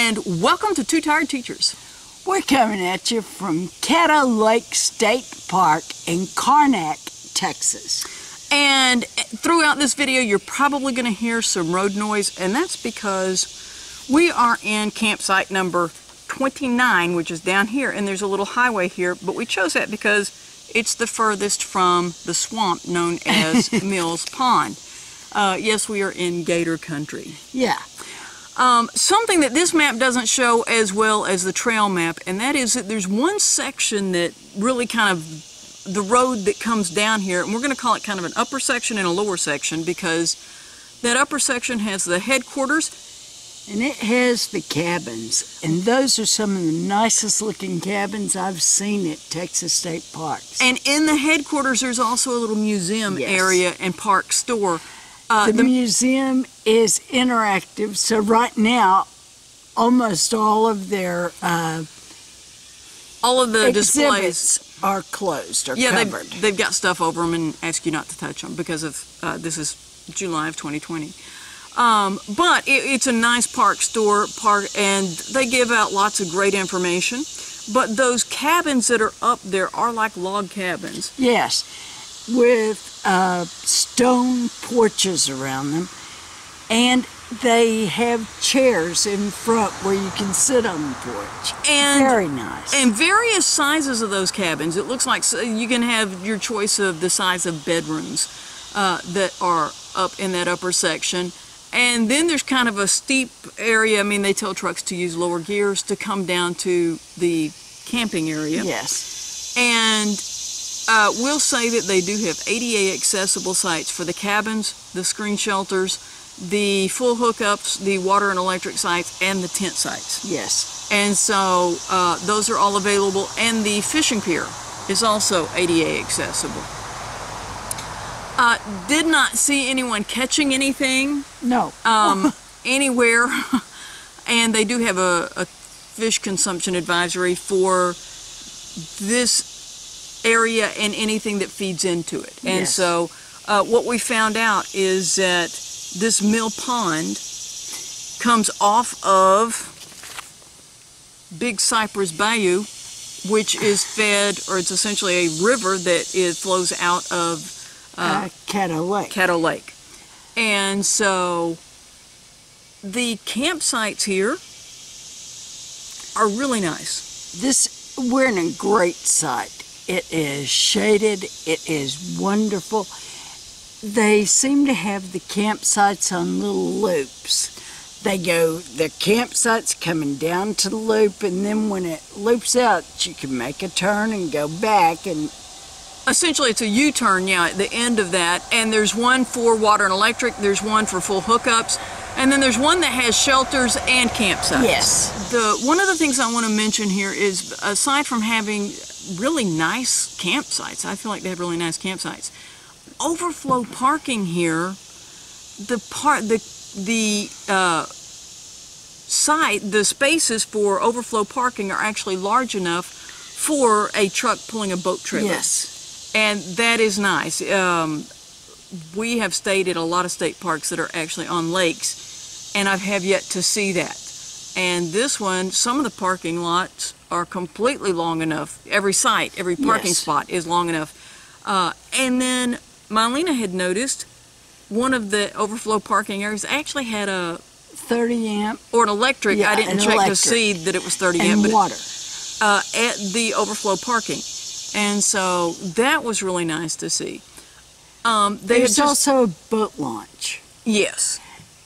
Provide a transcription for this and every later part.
and welcome to Two Tired Teachers. We're coming at you from Caddo Lake State Park in Karnak, Texas. And throughout this video, you're probably going to hear some road noise, and that's because we are in campsite number 29, which is down here, and there's a little highway here, but we chose that because it's the furthest from the swamp known as Mills Pond. Yes, we are in Gator country. Yeah. Something that this map doesn't show as well as the trail map, and that is that there's one section that really kind of, the road that comes down here, and we're going to call it kind of an upper section and a lower section, because that upper section has the headquarters. And it has the cabins, and those are some of the nicest looking cabins I've seen at Texas State Parks. And in the headquarters, there's also a little museum area and park store. The museum is interactive, so right now, almost all of their displays are closed or covered. They've got stuff over them and ask you not to touch them because of this is July of 2020. But it's a nice park, and they give out lots of great information. But those cabins that are up there are like log cabins. Yes, with stone porches around them, and they have chairs in front where you can sit on the porch. And very nice. And various sizes of those cabins. It looks like you can have your choice of the size of bedrooms that are up in that upper section. And then there's kind of a steep area. I mean, they tell trucks to use lower gears to come down to the camping area. Yes. And we'll say that they do have ADA accessible sites for the cabins, the screen shelters, the full hookups, the water and electric sites, and the tent sites. Yes. And so those are all available. And the fishing pier is also ADA accessible. Did not see anyone catching anything. No. Anywhere. And they do have a fish consumption advisory for this area and anything that feeds into it. And yes. So what we found out is that this mill pond comes off of Big Cypress Bayou, which is fed, or it's essentially a river that flows out of Caddo Lake. Caddo Lake. And so the campsites here are really nice. We're in a great site. It is shaded. It is wonderful. They seem to have the campsites on little loops. The campsite's coming down to the loop, and then when it loops out, you can make a turn and go back. And essentially, it's a U-turn, at the end of that. And there's one for water and electric. There's one for full hookups. And then there's one that has shelters and campsites. Yes. One of the things I want to mention here is, aside from having really nice campsites, I feel like they have really nice campsites. Overflow parking here, the spaces for overflow parking are actually large enough for a truck pulling a boat trailer. yes. And that is nice. We have stayed at a lot of state parks that are actually on lakes, and I have yet to see that. And this one, some of the parking lots are completely long enough. Every site, every parking spot is long enough. And then MiLena had noticed one of the overflow parking areas actually had a 30 amp or an electric. Yeah, I didn't check to see that it was 30 and amp, but water at the overflow parking. And so that was really nice to see. There's also a boat launch. Yes.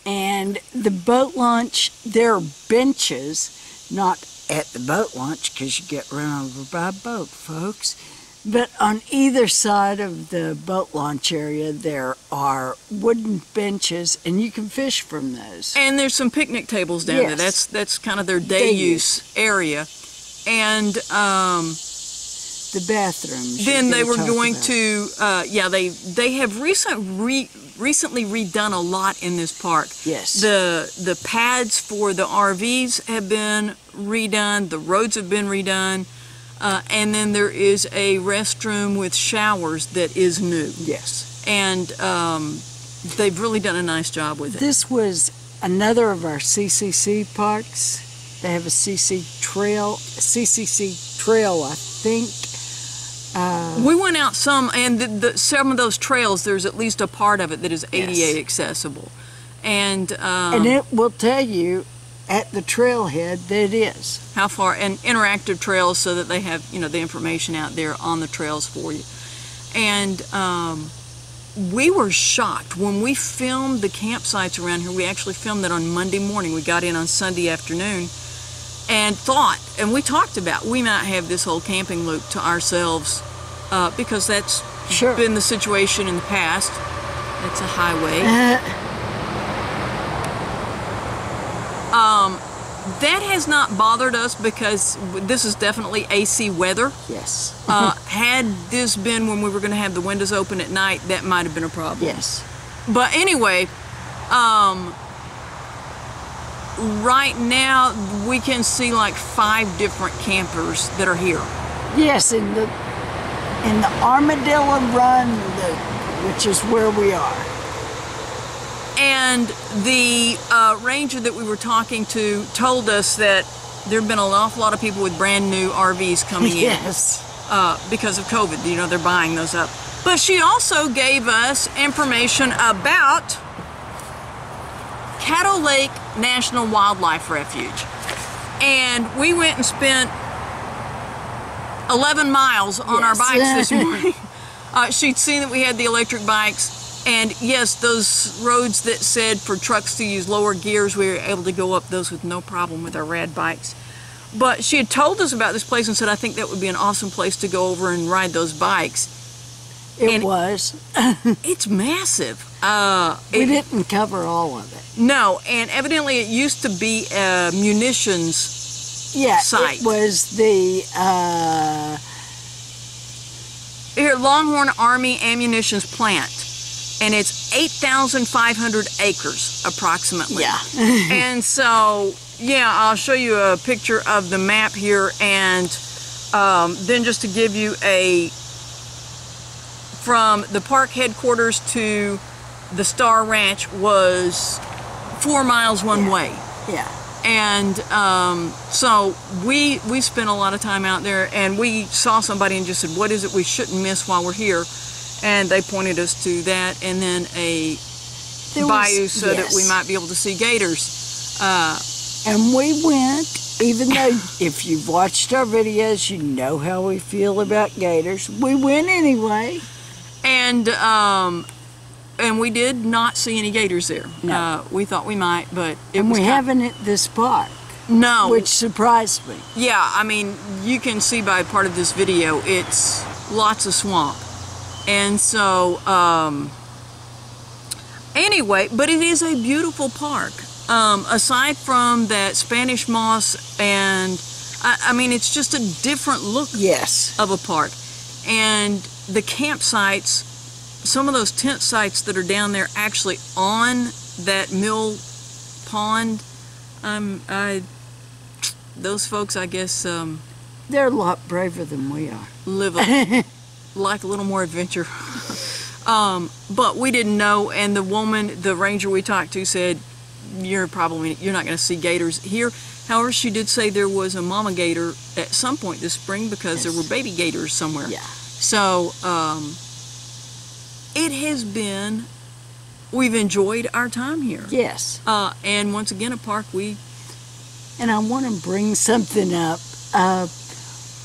And the boat launch, there are benches, not at the boat launch because you get run over by a boat, folks. But on either side of the boat launch area, there are wooden benches, and you can fish from those. And there's some picnic tables down there. That's kind of their day use area. And the bathrooms. Then they were going to, they have recently redone a lot in this park. Yes. The pads for the RVs have been redone. The roads have been redone. And then there is a restroom with showers that is new. Yes. And they've really done a nice job with it. This was another of our CCC parks, They have a CCC trail, I think. We went out some, and some of those trails, there's at least a part of it that is ADA Yes. accessible. And it will tell you at the trailhead that it is. how far, and interactive trails so that they have, the information out there on the trails for you. And we were shocked when we filmed the campsites around here. We actually filmed it on Monday morning. We got in on Sunday afternoon and we talked about we might have this whole camping loop to ourselves because that's Sure. been the situation in the past. It's a highway. That has not bothered us because this is definitely AC weather. Yes. Had this been when we were going to have the windows open at night, that might have been a problem. Yes. But anyway, right now we can see like 5 different campers that are here. Yes, in the Armadillo Run, which is where we are. And the ranger that we were talking to told us that there have been an awful lot of people with brand new RVs coming in. Yes. Because of COVID. They're buying those up. But she also gave us information about Caddo Lake National Wildlife Refuge. And we went and spent 11 miles on our Yes. bikes this morning. She'd seen that we had the electric bikes. And yes, those roads that said for trucks to use lower gears, we were able to go up those with no problem with our rad bikes. But she had told us about this place and said, I think that would be an awesome place to go over and ride those bikes. It was. It's massive. We didn't cover all of it. No, and evidently it used to be a munitions site. It was the Longhorn Army Ammunitions Plant. And it's 8,500 acres, approximately. Yeah. And so, yeah, I'll show you a picture of the map here, and then just to give you from the park headquarters to the Star Ranch was 4 miles one way. Yeah. And so we spent a lot of time out there, and we saw somebody and just said, what is it we shouldn't miss while we're here? And they pointed us to that, and then a bayou so that we might be able to see gators. And we went, even though if you've watched our videos, you know how we feel about gators. We went anyway. And we did not see any gators there. No. We thought we might, but we haven't at this park. No. Which surprised me. Yeah, I mean, you can see by part of this video, it's lots of swamp. And so, anyway, but it is a beautiful park. Aside from that Spanish moss, and I mean, it's just a different look of a park. And the campsites, some of those tent sites that are down there actually on that mill pond, those folks, I guess, they're a lot braver than we are. Live like a little more adventure. But we didn't know, and the ranger we talked to said, you're not going to see gators here. However, she did say there was a mama gator at some point this spring because there were baby gators somewhere. Yeah. So it has been, we've enjoyed our time here. Yes. And once again, a park And I want to bring something up.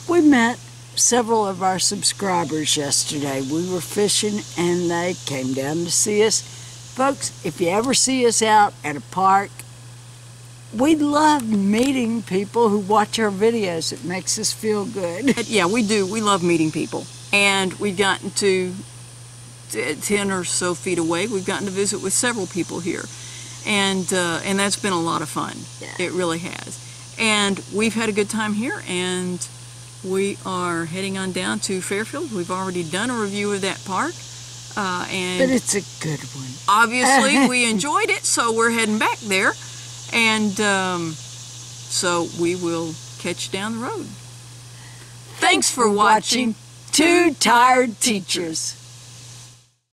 We met several of our subscribers yesterday. We were fishing and they came down to see us. Folks, if you ever see us out at a park, we love meeting people who watch our videos. It makes us feel good. Yeah, we do. We love meeting people. And we've gotten to 10 or so feet away. We've gotten to visit with several people here. And that's been a lot of fun. Yeah. It really has. And we've had a good time here, and we are heading on down to Fairfield. We've already done a review of that park. But it's a good one. Obviously, we enjoyed it, so we're heading back there. And so we will catch you down the road. Thanks for watching Two Tired Teachers.